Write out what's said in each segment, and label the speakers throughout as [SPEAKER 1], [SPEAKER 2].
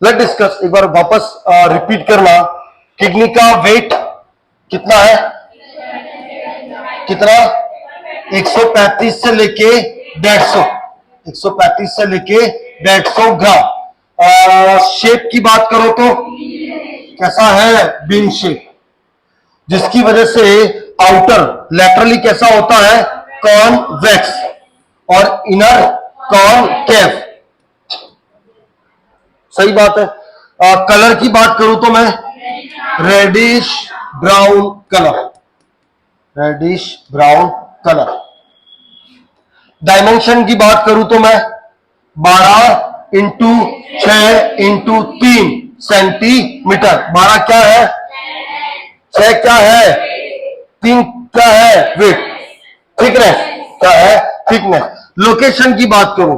[SPEAKER 1] Let discuss, एक बार वापस repeat करना। किडनी का वेट कितना है? कितना? 135 से लेके 150, 135 से लेके 150 ग्राम। शेप की बात करो तो कैसा है? बीन शेप, जिसकी वजह से आउटर लैटरली कैसा होता है? कॉन्वेक्स और इनर कॉनकेव। सही बात है। कलर की बात करूं तो मैं reddish brown colour, reddish brown colour. Dimension की बात करूं तो मैं 12 इंटू 6 इंटू 3 सेंटीमीटर। 12 क्या है? 6 क्या है? 3 क्या है? वेट। थिकनेस क्या है? थिकनेस। लोकेशन की बात करूं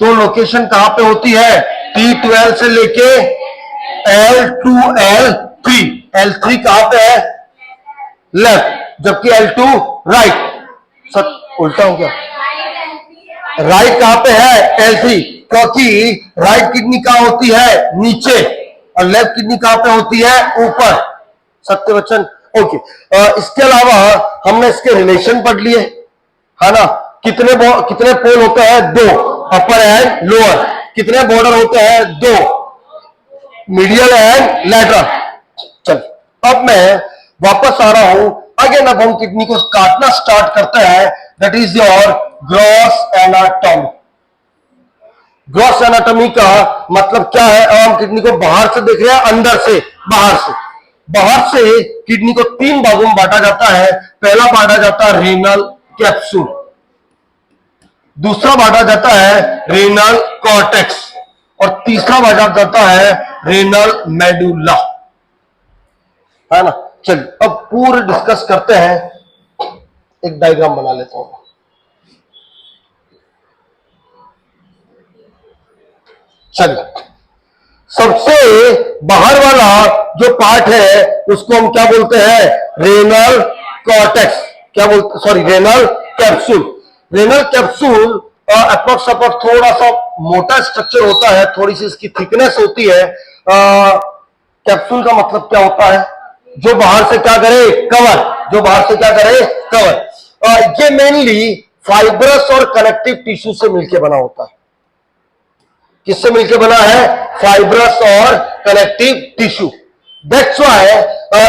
[SPEAKER 1] तो लोकेशन कहां पे होती है? T12 से लेके L2 L3। L3 कहां पे है? लेफ्ट, जबकि L2 राइट। सब उल्टा हो गया। राइट कहां पे है? L3, क्योंकि राइट किडनी कहां होती है? नीचे, और लेफ्ट किडनी कहां पे होती है? ऊपर। सत्य वचन। ओके। इसके अलावा हमने इसके रिलेशन पढ़ लिए, है ना? कितने पोल होते हैं? 2, अपर एंड लोअर। कितने बॉर्डर होते हैं? 2, मीडियल एंड लैटरल। चल, अब मैं वापस आ रहा हूं। अगेन अब हम किडनी को काटना स्टार्ट करते हैं। That is your gross anatomy. Gross anatomy का मतलब क्या है? अब हम किडनी को बाहर से देख रहे हैं, अंदर से, बाहर से। बाहर से किडनी को 3 भागों में बांटा जाता है। पहला बांटा जाता है रेनल कैप्सूल, दूसरा बांटा जाता है रेनल कॉर्टेक्स, और तीसरा बांटा जाता है रेनल मेडुला, है ना? चलिए अब पूरे डिस्कस करते हैं। एक डायग्राम बना लेता हूं। चलिए, सबसे बाहर वाला जो पार्ट है उसको हम क्या बोलते हैं? Renal cortex. क्या बोलते? Sorry, renal capsule. Renal capsule approx थोड़ा सा मोटा स्ट्रक्चर होता है, थोड़ी सी इसकी थिकनेस होती है। कैप्सूल का मतलब क्या होता है? जो बाहर से क्या करे? कवर। जो बाहर से क्या करे? कवर। ये मेनली फाइब्रस और कनेक्टिव टिश्यू से मिलकर बना होता है। किससे मिलकर बना है? फाइब्रस और कनेक्टिव टिश्यू। दैट्स व्हाई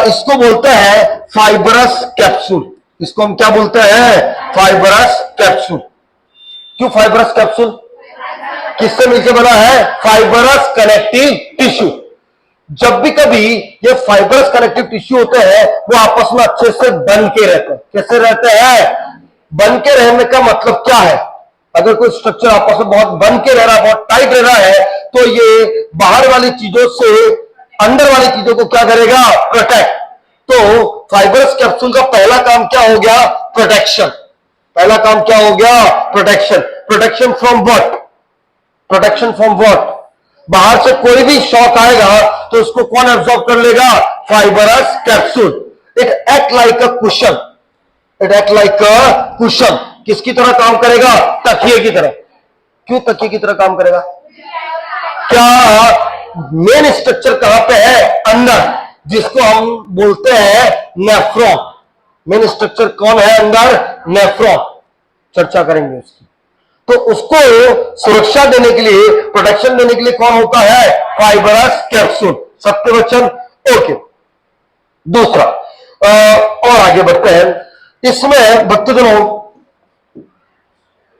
[SPEAKER 1] इसको बोलते हैं फाइब्रस कैप्सूल। इसको हम क्या बोलते हैं? Fibrous capsule. क्यों फाइब्रस कैप्सूल? किससे मिलकर बना है? Fibrous connective tissue. जब भी कभी ये फाइब्रस कनेक्टिव टिश्यू होते हैं वो आपस में अच्छे से बन के रहते हैं। कैसे रहते हैं? बन के रहने का मतलब क्या है? अगर कोई स्ट्रक्चर आपस में बहुत बन के रह रहा है, बहुत टाइट रह रहा है, तो ये बाहर वाली चीजों से अंदर वाली चीजों को क्या करेगा? प्रोटेक्ट। तो फाइब्रस कैप्सूल का पहला काम क्या हो गया? प्रोटेक्शन। पहला काम क्या हो गया? Protection. Protection from what? Protection from what? बाहर से कोई भी शॉक आएगा तो उसको कौन एब्जॉर्ब कर लेगा? Fibrous capsule. It act like a cushion. It act like a cushion. किसकी तरह काम करेगा? तकिए की तरह। क्यों तकिए की तरह काम करेगा? क्या मेन स्ट्रक्चर कहां पे है? अंदर, जिसको हम बोलते हैं नेफ्रॉन। मेन स्ट्रक्चर कौन है अंदर? नेफ्रॉन। चर्चा करेंगे उसकी। तो उसको सुरक्षा देने के लिए, प्रोटेक्शन देने के लिए कौन होता है? Fibrous capsule. सत्य वचन। ओके। दूसरा, और आगे बढ़ते हैं। इसमें बच्चों दोनों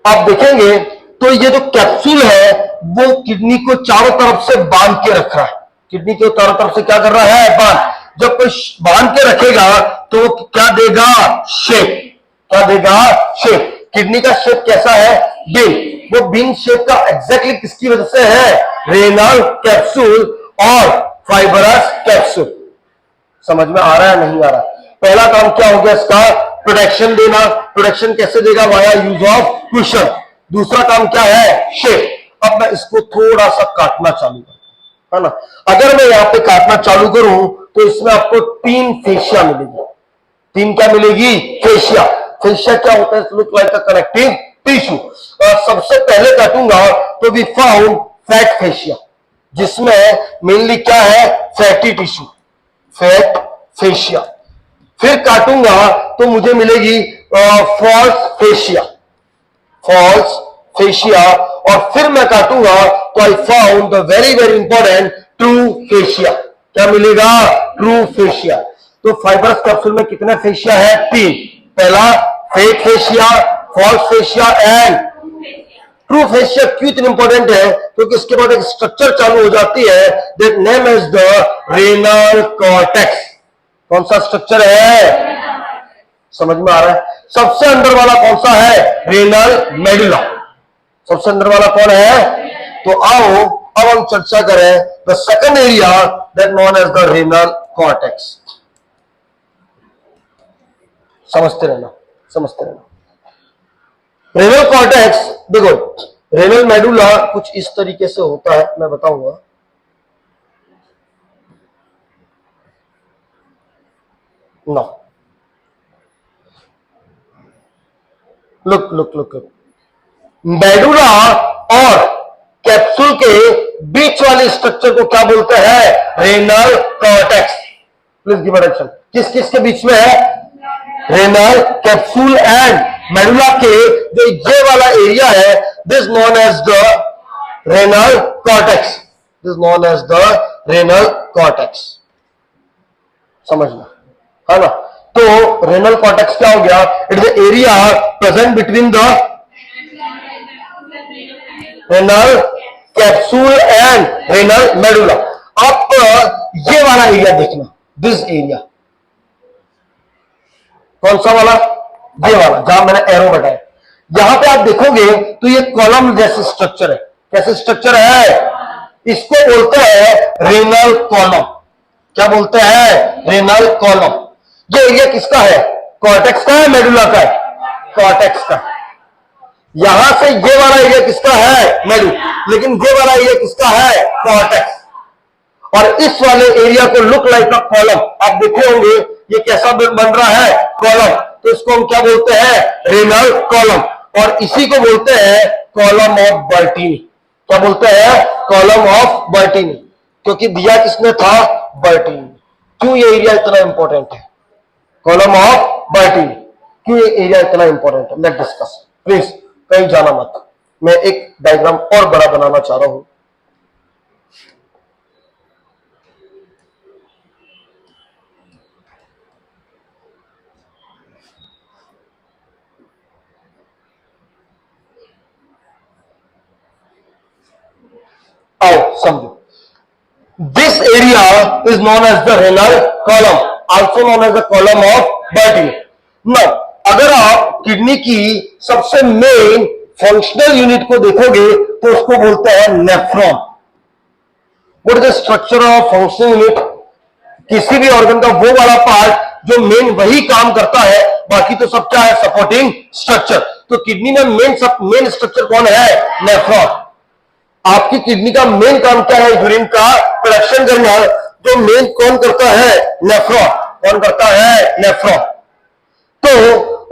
[SPEAKER 1] आप देखेंगे तो ये जो कैप्सूल है वो किडनी को चारों तरफ से बांध के रख रहा है। किडनी को चारों तरफ से क्या कर रहा है? बांध। जब कोई बांध के रखेगा तो क्या देगा? शेप। क्या देगा? शेप। किडनी का शेप कैसा है? बिंग। वो बिंग शेप का एग्जैक्टली किसकी वजह से है? रेनल कैप्सूल और फाइब्रस कैप्सूल। समझ में आ रहा है? नहीं आ रहा? पहला काम क्या हो गया इसका? प्रोटेक्शन देना। प्रोटेक्शन कैसे देगा? Via use of cushion. दूसरा काम क्या है? शेप। अब मैं इसको थोड़ा सा काटना चालू करता हूं, है ना? अगर मैं यहां पे काटना चालू करूं तो इसमें आपको 3 फेशिया मिलेगी। 3 क्या मिलेगी? फेशिया। फेशिया क्या होता है? Look like a connective tissue. सबसे पहले काटूंगा तो वी फाउंड फैट फेशिया। जिसमें मेनली क्या है, फैटी टिश्यू, फैट फेशिया। फिर काटूंगा तो मुझे मिलेगी फॉल्स फेशिया, फॉल्स फेशिया। और फिर मैं काटूंगा तो I found the very very important true fascia. क्या मिलेगा, ट्रू फेशिया। तो फाइबरस कैप्सूल में कितने फेशिया है, 3। पहला fake fascia, false fascia and true fascia. क्यों इतनी इंपॉर्टेंट है, क्योंकि इसके बाद एक स्ट्रक्चर चालू हो जाती है that name is the renal cortex. कौन सा स्ट्रक्चर है, समझ में आ रहा है। सबसे अंदर वाला कौन सा है, रेनल मेडुला। सबसे अंदर वाला कौन है, तो आओ अब हम चर्चा करें the second area that known as the renal cortex. समझते रहना, समझते रहना। रेनल कॉर्टेक्स, देखो रेनल मेडुला कुछ इस तरीके से होता है, मैं बताऊंगा। No, look look look look, medulla और कैप्सूल के बीच वाले स्ट्रक्चर को क्या बोलते हैं, renal cortex. Please give attention, किस किस के बीच में है, रेनल कैप्सूल एंड मेडुला के जो ये वाला एरिया है, this known as the renal cortex, this known as the renal cortex. समझना है ना। तो रेनल कॉर्टेक्स क्या हो गया, it is the area present between the renal capsule and renal medulla. आप ये वाला एरिया देखना, दिस एरिया, कौन सा वाला, ये वाला जहां मैंने एरो बताया। यहां पे आप देखोगे तो ये कॉलम जैसे स्ट्रक्चर है। कैसे स्ट्रक्चर है, इसको बोलते हैं रेनल कॉलम। क्या बोलते हैं, रेनल कॉलम। ये एरिया किसका है, कॉर्टेक्स का है, मेडुला का है, कॉर्टेक्स का। यहां से ये वाला एरिया किसका है, मेडुला, लेकिन ये वाला एरिया किसका है, कॉर्टेक्स। और इस वाले एरिया को लुक लाइक अ कॉलम, आप देखे होंगे ये कैसा बन रहा है, कॉलम। तो इसको हम क्या बोलते हैं, रेनल कॉलम। और इसी को बोलते हैं कॉलम ऑफ बर्टीनी। क्या बोलते हैं, कॉलम ऑफ बर्टीनी, क्योंकि दिया किसने था, बर्टीनी। क्यों ये एरिया इतना इंपॉर्टेंट है, कॉलम ऑफ बर्टीनी, क्यों ये एरिया इतना इंपॉर्टेंट है, लेट्स डिस्कस। प्लीज कहीं जाना मत, मैं एक डायग्राम और बड़ा बनाना चाह रहा हूं। आओ समझो, this area is known as the renal column, also known as the column of Bertini. Now अगर आप किडनी की सबसे मेन फंक्शनल यूनिट को देखोगे तो उसको बोलते हैं nephron. What is the structure of functional unit, किसी भी ऑर्गन का वो वाला पार्ट जो मेन वही काम करता है, बाकी तो सब क्या है, सपोर्टिंग स्ट्रक्चर। तो किडनी में मेन स्ट्रक्चर कौन है, नेफ्रॉन। आपकी किडनी का मेन काम क्या है, यूरिन का प्रोडक्शन करना, जो मेन कौन करता है, नेफ्रॉन। कौन करता है, नेफ्रॉन। तो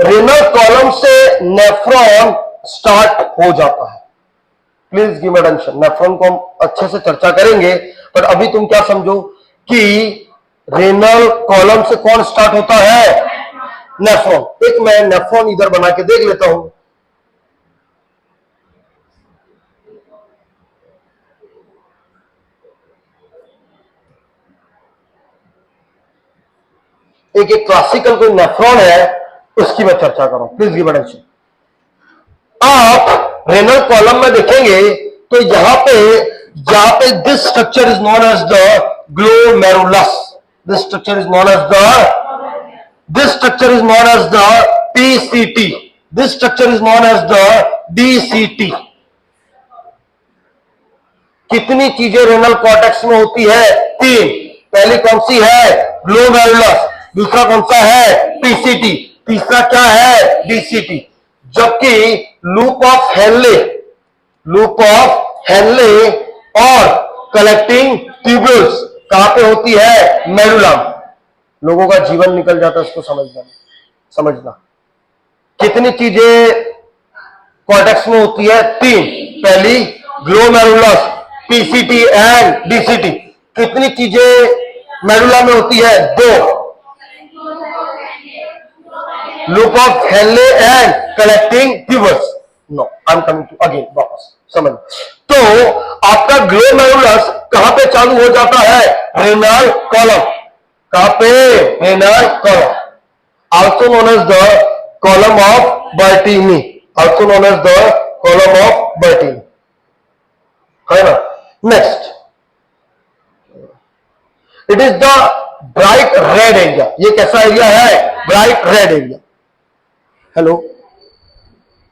[SPEAKER 1] रेनल कॉलम से नेफ्रॉन स्टार्ट हो जाता है। प्लीज गिव अटेंशन, नेफ्रॉन को हम अच्छे से चर्चा करेंगे, पर अभी तुम क्या समझो कि रेनल कॉलम से कौन स्टार्ट होता है, नेफ्रॉन। एक मैं नेफ्रॉन इधर बना के देख लेता हूं। एक क्लासिकल कोई नेफ्रॉन है, उसकी मैं चर्चा करूं। Please give attention. आप रेनल कॉलम में देखेंगे तो यहां पे this structure is known as the glomerulus. This structure is known as the PCT. This structure is known as the DCT. कितनी चीजें रेनल कॉर्टेक्स में होती है, 3। पहली कौन सी है, ग्लोमेरुलस, दूसरा कौन सा है, पीसीटी, तीसरा क्या है, डीसीटी। जबकि लूप ऑफ हेनले और कलेक्टिंग ट्यूब्यूल्स कहां पे होती है, मेडुला। लोगों का जीवन निकल जाता है उसको समझना। कितनी चीजें कॉर्टेक्स में होती है, 3। पहली ग्लोमेरुलस, पीसीटी एंड डीसीटी। कितनी चीजें मेडुला में होती है? दो। Loop of Henle and collecting tubers. No, I am coming to again, वापस समझ। तो आपका ग्लोमेरुलस कहां पे चालू हो जाता है? Renal column. कहां पे? Renal column, also known as the column of Bertini, also known as the column of Bertini, है ना। Next, it is the bright red area. ये कैसा एरिया है? Bright red area. हेलो।